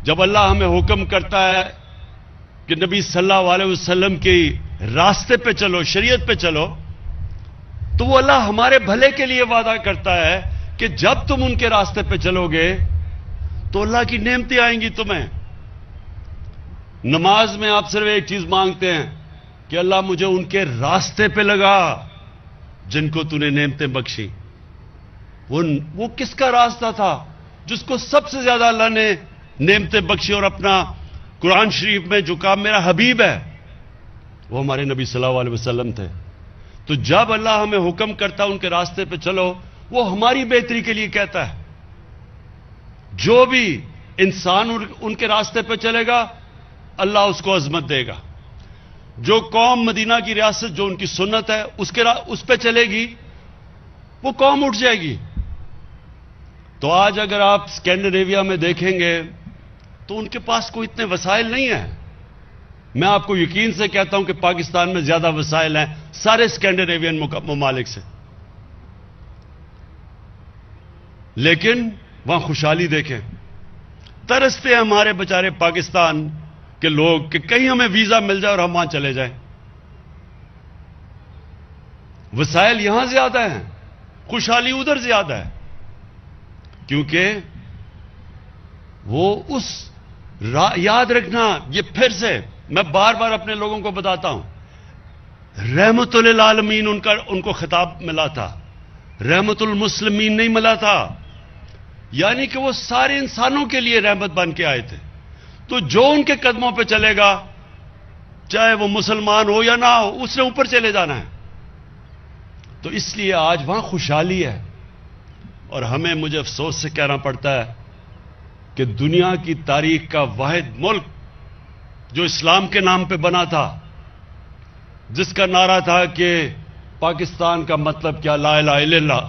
جب اللہ ہمیں حکم کرتا ہے کہ نبی صلی اللہ علیہ وسلم کے راستے پہ چلو، شریعت پہ چلو، تو وہ اللہ ہمارے بھلے کے لیے وعدہ کرتا ہے کہ جب تم ان کے راستے پہ چلو گے تو اللہ کی نعمتیں آئیں گی تمہیں۔ نماز میں آپ صرف ایک چیز مانگتے ہیں کہ اللہ مجھے ان کے راستے پہ لگا جن کو تو نے نعمتیں بخشی۔ وہ کس کا راستہ تھا؟ جس کو سب سے زیادہ اللہ نے نعمتیں بخشی اور اپنا قرآن شریف میں جو کہا میرا حبیب ہے، وہ ہمارے نبی صلی اللہ علیہ وسلم تھے۔ تو جب اللہ ہمیں حکم کرتا ان کے راستے پہ چلو، وہ ہماری بہتری کے لیے کہتا ہے۔ جو بھی انسان ان کے راستے پہ چلے گا اللہ اس کو عظمت دے گا۔ جو قوم مدینہ کی ریاست جو ان کی سنت ہے اس پہ چلے گی، وہ قوم اٹھ جائے گی۔ تو آج اگر آپ اسکینڈینیویا میں دیکھیں گے تو ان کے پاس کوئی اتنے وسائل نہیں ہیں۔ میں آپ کو یقین سے کہتا ہوں کہ پاکستان میں زیادہ وسائل ہیں سارے اسکینڈینیوین ممالک سے، لیکن وہاں خوشحالی دیکھیں۔ ترستے ہیں ہمارے بیچارے پاکستان کے لوگ کہ کہیں ہمیں ویزا مل جائے اور ہم وہاں چلے جائیں۔ وسائل یہاں زیادہ ہیں، خوشحالی ادھر زیادہ ہے، کیونکہ وہ یاد رکھنا، یہ پھر سے میں بار بار اپنے لوگوں کو بتاتا ہوں، رحمت للعالمین ان کو خطاب ملا تھا، رحمت المسلمین نہیں ملا تھا، یعنی کہ وہ سارے انسانوں کے لیے رحمت بن کے آئے تھے۔ تو جو ان کے قدموں پہ چلے گا، چاہے وہ مسلمان ہو یا نہ ہو، اس نے اوپر چلے جانا ہے۔ تو اس لیے آج وہاں خوشحالی ہے، اور مجھے افسوس سے کہنا پڑتا ہے کہ دنیا کی تاریخ کا واحد ملک جو اسلام کے نام پہ بنا تھا، جس کا نعرہ تھا کہ پاکستان کا مطلب کیا، لا الہ الا اللہ،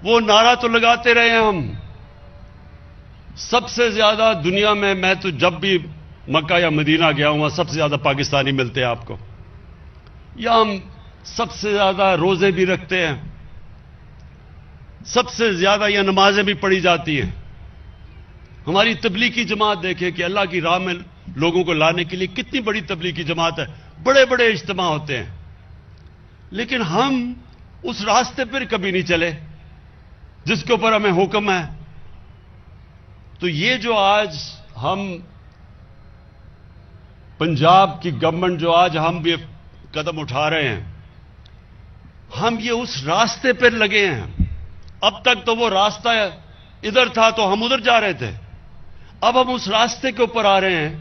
وہ نعرہ تو لگاتے رہے ہیں ہم۔ سب سے زیادہ دنیا میں تو جب بھی مکہ یا مدینہ گیا ہوں وہاں سب سے زیادہ پاکستانی ملتے ہیں آپ کو۔ یا ہم سب سے زیادہ روزے بھی رکھتے ہیں، سب سے زیادہ یہ نمازیں بھی پڑھی جاتی ہیں۔ ہماری تبلیغی جماعت دیکھیں کہ اللہ کی راہ میں لوگوں کو لانے کے لیے کتنی بڑی تبلیغی جماعت ہے، بڑے بڑے اجتماع ہوتے ہیں، لیکن ہم اس راستے پر کبھی نہیں چلے جس کے اوپر ہمیں حکم ہے۔ تو یہ جو آج ہم پنجاب کی گورنمنٹ جو آج ہم بھی قدم اٹھا رہے ہیں، ہم یہ اس راستے پر لگے ہیں۔ اب تک تو وہ راستہ ادھر تھا تو ہم ادھر جا رہے تھے، اب ہم اس راستے کے اوپر آ رہے ہیں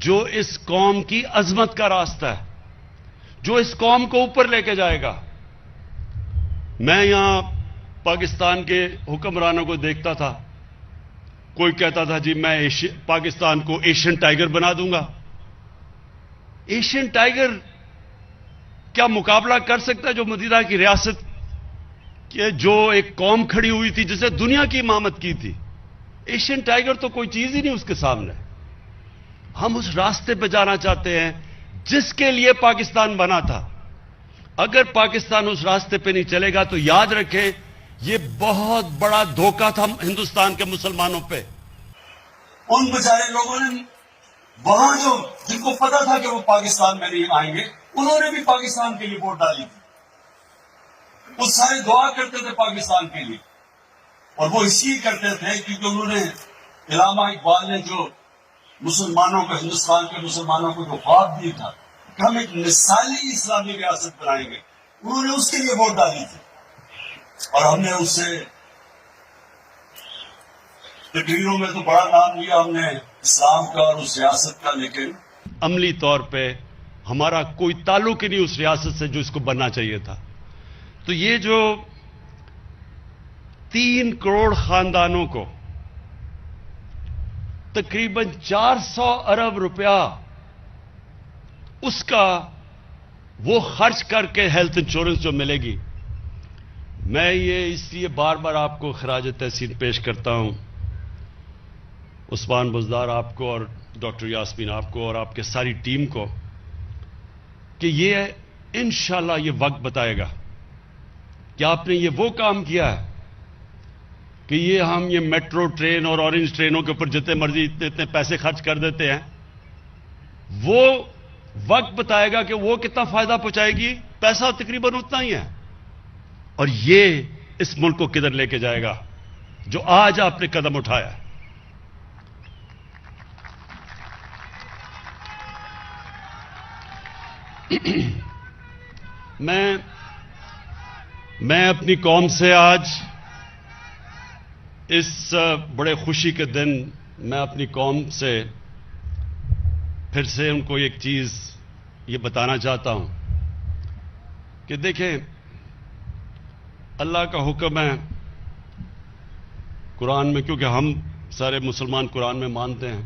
جو اس قوم کی عظمت کا راستہ ہے، جو اس قوم کو اوپر لے کے جائے گا۔ میں یہاں پاکستان کے حکمرانوں کو دیکھتا تھا، کوئی کہتا تھا جی میں پاکستان کو ایشین ٹائیگر بنا دوں گا۔ ایشین ٹائیگر کیا مقابلہ کر سکتا ہے جو مدینہ کی ریاست کہ جو ایک قوم کھڑی ہوئی تھی جسے دنیا کی امامت کی تھی؟ ایشین ٹائیگر تو کوئی چیز ہی نہیں اس کے سامنے۔ ہم اس راستے پہ جانا چاہتے ہیں جس کے لیے پاکستان بنا تھا۔ اگر پاکستان اس راستے پہ نہیں چلے گا تو یاد رکھیں یہ بہت بڑا دھوکہ تھا ہندوستان کے مسلمانوں پہ۔ ان بیچارے لوگوں نے وہاں جن کو پتا تھا کہ وہ پاکستان میں نہیں آئیں گے، انہوں نے بھی پاکستان کے لیے ووٹ ڈالی تھی۔ وہ سارے دعا کرتے تھے پاکستان کے لیے، اور وہ اس لیے کرتے تھے کیونکہ انہوں نے علامہ اقبال نے جو مسلمانوں کو، ہندوستان کے مسلمانوں کو جو خواب دی تھا کہ ہم ایک مثالی اسلامی ریاست بنائیں گے، انہوں نے اس کے لیے ووٹ ڈالی تھی، اور ہم نے اس سے تقریروں میں تو بڑا نام لیا ہم نے اسلام کا اور اس ریاست کا، لیکن عملی طور پہ ہمارا کوئی تعلق ہی نہیں اس ریاست سے جو اس کو بننا چاہیے تھا۔ تو یہ جو 3 کروڑ خاندانوں کو تقریباً 400 ارب روپیہ اس کا وہ خرچ کر کے ہیلتھ انشورنس جو ملے گی، میں یہ اس لیے بار بار آپ کو خراج تحسین پیش کرتا ہوں، عثمان بزدار آپ کو اور ڈاکٹر یاسمین آپ کو اور آپ کے ساری ٹیم کو، کہ یہ انشاءاللہ یہ وقت بتائے گا کہ آپ نے یہ وہ کام کیا ہے کہ ہم یہ میٹرو ٹرین اور اورنج ٹرینوں کے اوپر جتنے مرضی اتنے پیسے خرچ کر دیتے ہیں، وہ وقت بتائے گا کہ وہ کتنا فائدہ پہنچائے گی. پیسہ تقریباً اتنا ہی ہے. اور یہ اس ملک کو کدھر لے کے جائے گا جو آج آپ نے قدم اٹھایا. میں اپنی قوم سے آج اس بڑے خوشی کے دن میں اپنی قوم سے پھر سے ان کو ایک چیز یہ بتانا چاہتا ہوں کہ دیکھیں، اللہ کا حکم ہے قرآن میں، کیونکہ ہم سارے مسلمان قرآن میں مانتے ہیں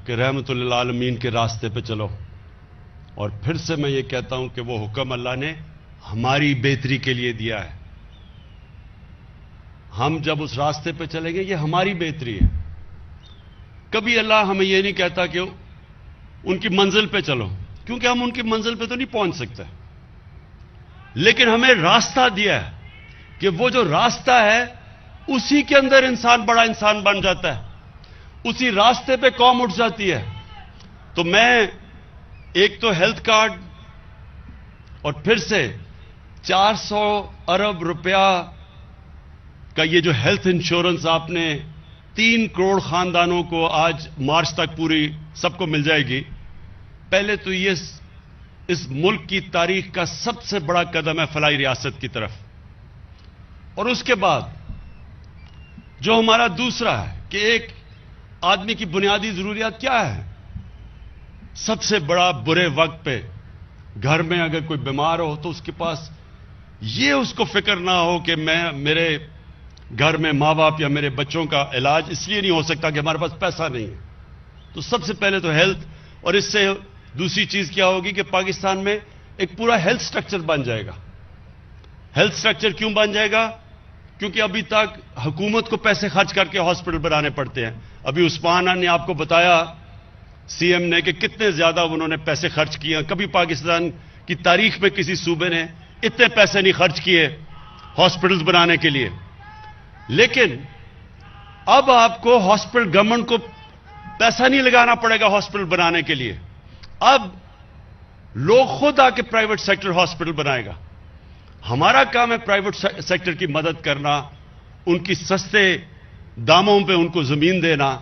کہ رحمت للعالمین کے راستے پہ چلو. اور پھر سے میں یہ کہتا ہوں کہ وہ حکم اللہ نے ہماری بہتری کے لیے دیا ہے. ہم جب اس راستے پہ چلیں گے یہ ہماری بہتری ہے. کبھی اللہ ہمیں یہ نہیں کہتا کہ ان کی منزل پہ چلو، کیونکہ ہم ان کی منزل پہ تو نہیں پہنچ سکتے، لیکن ہمیں راستہ دیا ہے کہ وہ جو راستہ ہے اسی کے اندر انسان بڑا انسان بن جاتا ہے، اسی راستے پہ قوم اٹھ جاتی ہے. تو میں ایک تو ہیلتھ کارڈ اور پھر سے 400 ارب روپیہ کا یہ جو ہیلتھ انشورنس آپ نے 3 کروڑ خاندانوں کو آج مارچ تک پوری سب کو مل جائے گی. پہلے تو یہ اس ملک کی تاریخ کا سب سے بڑا قدم ہے فلاحی ریاست کی طرف. اور اس کے بعد جو ہمارا دوسرا ہے کہ ایک آدمی کی بنیادی ضروریات کیا ہے؟ سب سے بڑا برے وقت پہ گھر میں اگر کوئی بیمار ہو تو اس کے پاس یہ اس کو فکر نہ ہو کہ میرے گھر میں ماں باپ یا میرے بچوں کا علاج اس لیے نہیں ہو سکتا کہ ہمارے پاس پیسہ نہیں ہے. تو سب سے پہلے تو ہیلتھ، اور اس سے دوسری چیز کیا ہوگی کہ پاکستان میں ایک پورا ہیلتھ سٹرکچر بن جائے گا. ہیلتھ سٹرکچر کیوں بن جائے گا؟ کیونکہ ابھی تک حکومت کو پیسے خرچ کر کے ہاسپٹل بنانے پڑتے ہیں. ابھی عثمان نے آپ کو بتایا سی ایم نے کہ کتنے زیادہ انہوں نے پیسے خرچ کیے. کبھی پاکستان کی تاریخ میں کسی صوبے نے اتنے پیسے نہیں خرچ کیے ہاسپٹلز بنانے کے لیے. لیکن اب آپ کو ہاسپٹل، گورنمنٹ کو پیسہ نہیں لگانا پڑے گا ہاسپٹل بنانے کے لیے. اب لوگ خود آ کے پرائیویٹ سیکٹر ہاسپٹل بنائے گا. ہمارا کام ہے پرائیویٹ سیکٹر کی مدد کرنا، ان کی سستے داموں پہ ان کو زمین دینا،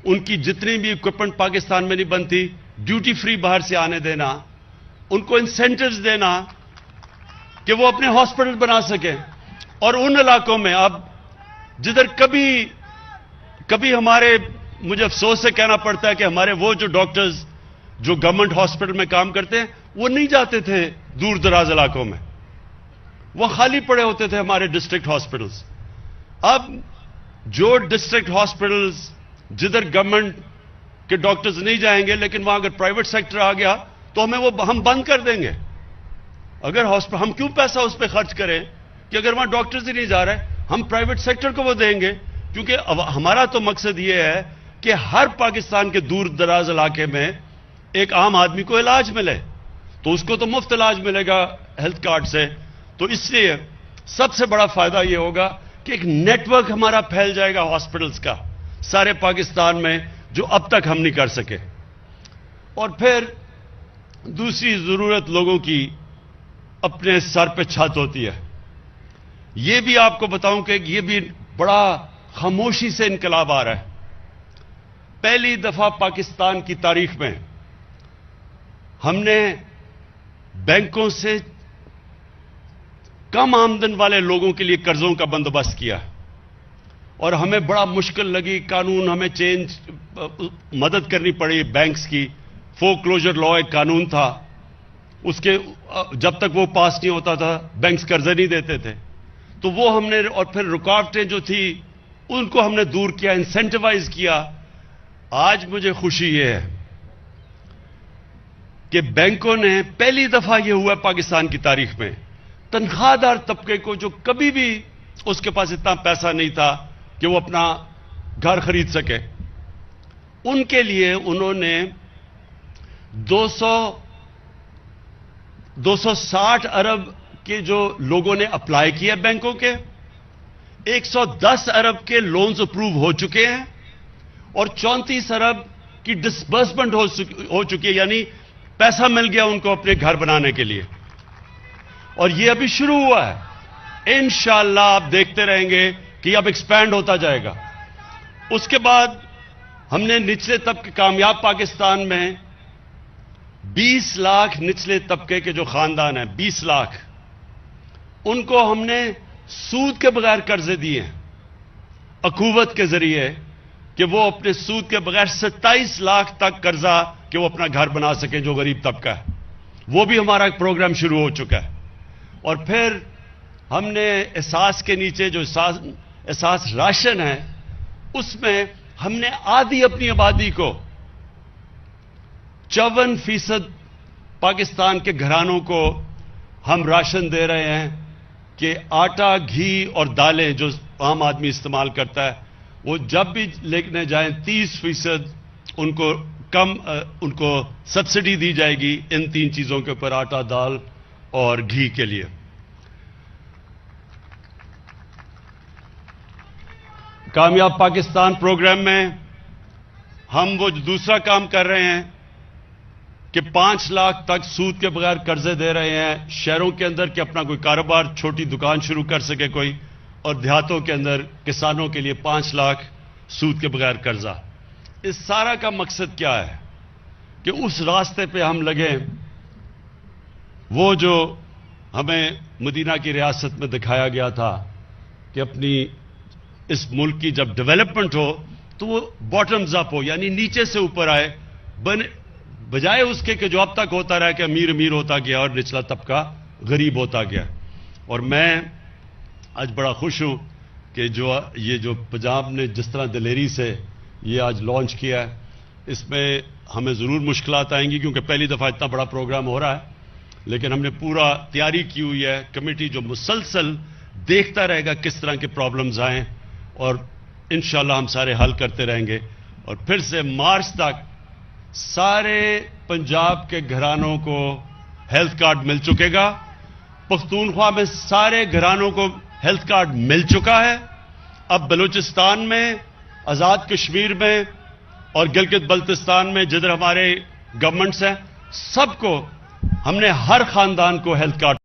ان کی جتنی بھی اکوپمنٹ پاکستان میں نہیں بنتی ڈیوٹی فری باہر سے آنے دینا، ان کو انسینٹیوز دینا کہ وہ اپنے ہاسپٹل بنا سکیں. اور ان علاقوں میں اب جدھر کبھی ہمارے، مجھے افسوس سے کہنا پڑتا ہے کہ ہمارے وہ جو ڈاکٹرز جو گورنمنٹ ہاسپٹل میں کام کرتے ہیں وہ نہیں جاتے تھے دور دراز علاقوں میں، وہ خالی پڑے ہوتے تھے ہمارے ڈسٹرکٹ ہاسپٹلز. اب جو ڈسٹرکٹ ہاسپٹلز جدھر گورنمنٹ کے ڈاکٹرز نہیں جائیں گے لیکن وہاں اگر پرائیویٹ سیکٹر آ گیا تو ہم بند کر دیں گے. اگر ہم کیوں پیسہ اس پہ خرچ کریں کہ اگر وہاں ڈاکٹرز ہی نہیں جا رہے، ہم پرائیویٹ سیکٹر کو وہ دیں گے. کیونکہ ہمارا تو مقصد یہ ہے کہ ہر پاکستان کے دور دراز علاقے میں ایک عام آدمی کو علاج ملے، تو اس کو تو مفت علاج ملے گا ہیلتھ کارڈ سے. تو اس لیے سب سے بڑا فائدہ یہ ہوگا کہ ایک نیٹ ورک ہمارا پھیل جائے گا ہاسپٹلز کا سارے پاکستان میں، جو اب تک ہم نہیں کر سکے. اور پھر دوسری ضرورت لوگوں کی اپنے سر پہ چھت ہوتی ہے. یہ بھی آپ کو بتاؤں کہ یہ بھی بڑا خاموشی سے انقلاب آ رہا ہے. پہلی دفعہ پاکستان کی تاریخ میں ہم نے بینکوں سے کم آمدن والے لوگوں کے لیے قرضوں کا بندوبست کیا، اور ہمیں بڑا مشکل لگی. قانون ہمیں مدد کرنی پڑی بینکس کی. فور کلوجر لا ایک قانون تھا، اس کے جب تک وہ پاس نہیں ہوتا تھا بینکس قرضے نہیں دیتے تھے. تو وہ ہم نے، اور پھر رکاوٹیں جو تھی ان کو ہم نے دور کیا، انسینٹیوائز کیا. آج مجھے خوشی یہ ہے کہ بینکوں نے پہلی دفعہ یہ ہوا پاکستان کی تاریخ میں تنخواہ دار طبقے کو، جو کبھی بھی اس کے پاس اتنا پیسہ نہیں تھا کہ وہ اپنا گھر خرید سکے، ان کے لیے انہوں نے 260 ارب کے جو لوگوں نے اپلائی کیا بینکوں کے، 110 ارب کے لونز اپروو ہو چکے ہیں اور 34 ارب کی ڈسبرسمنٹ ہو چکی ہے، یعنی پیسہ مل گیا ان کو اپنے گھر بنانے کے لیے، اور یہ ابھی شروع ہوا ہے۔ انشاءاللہ آپ دیکھتے رہیں گے کہ یہ اب ایکسپینڈ ہوتا جائے گا۔ اس کے بعد ہم نے نچلے طبقے کامیاب پاکستان میں 20 لاکھ نچلے طبقے کے جو خاندان ہیں، 20 لاکھ، ان کو ہم نے سود کے بغیر قرضے دیے ہیں اخوت کے ذریعے، کہ وہ اپنے سود کے بغیر 27 لاکھ تک قرضہ کہ وہ اپنا گھر بنا سکیں جو غریب طبقہ ہے، وہ بھی ہمارا ایک پروگرام شروع ہو چکا ہے۔ اور پھر ہم نے احساس کے نیچے جو احساس راشن ہے، اس میں ہم نے آدھی اپنی آبادی کو 54% پاکستان کے گھرانوں کو ہم راشن دے رہے ہیں کہ آٹا، گھی اور دالیں جو عام آدمی استعمال کرتا ہے، وہ جب بھی لینے جائیں 30% ان کو سبسڈی دی جائے گی ان 3 چیزوں کے اوپر، آٹا، دال اور گھی کے لیے۔ کامیاب پاکستان پروگرام میں ہم وہ دوسرا کام کر رہے ہیں کہ 5 لاکھ تک سود کے بغیر قرضے دے رہے ہیں شہروں کے اندر کہ اپنا کوئی کاروبار، چھوٹی دکان شروع کر سکے کوئی، اور دیہاتوں کے اندر کسانوں کے لیے 5 لاکھ سود کے بغیر قرضہ۔ اس سارا کا مقصد کیا ہے کہ اس راستے پہ ہم لگیں، وہ جو ہمیں مدینہ کی ریاست میں دکھایا گیا تھا کہ اپنی اس ملک کی جب ڈیولپمنٹ ہو تو وہ باٹمز اپ ہو، یعنی نیچے سے اوپر آئے، بجائے اس کے کہ جو اب تک ہوتا رہا کہ امیر امیر ہوتا گیا اور نچلا طبقہ غریب ہوتا گیا۔ اور میں آج بڑا خوش ہوں کہ یہ جو پنجاب نے جس طرح دلیری سے یہ آج لانچ کیا ہے، اس میں ہمیں ضرور مشکلات آئیں گی کیونکہ پہلی دفعہ اتنا بڑا پروگرام ہو رہا ہے، لیکن ہم نے پورا تیاری کی ہوئی ہے، کمیٹی جو مسلسل دیکھتا رہے گا کس طرح کے پرابلمز آئیں، اور انشاءاللہ ہم سارے حل کرتے رہیں گے۔ اور پھر سے مارچ تک سارے پنجاب کے گھرانوں کو ہیلتھ کارڈ مل چکے گا، پختونخوا میں سارے گھرانوں کو ہیلتھ کارڈ مل چکا ہے، اب بلوچستان میں، آزاد کشمیر میں اور گلگت بلتستان میں جدھر ہمارے گورنمنٹس ہیں، سب کو ہم نے ہر خاندان کو ہیلتھ کارڈ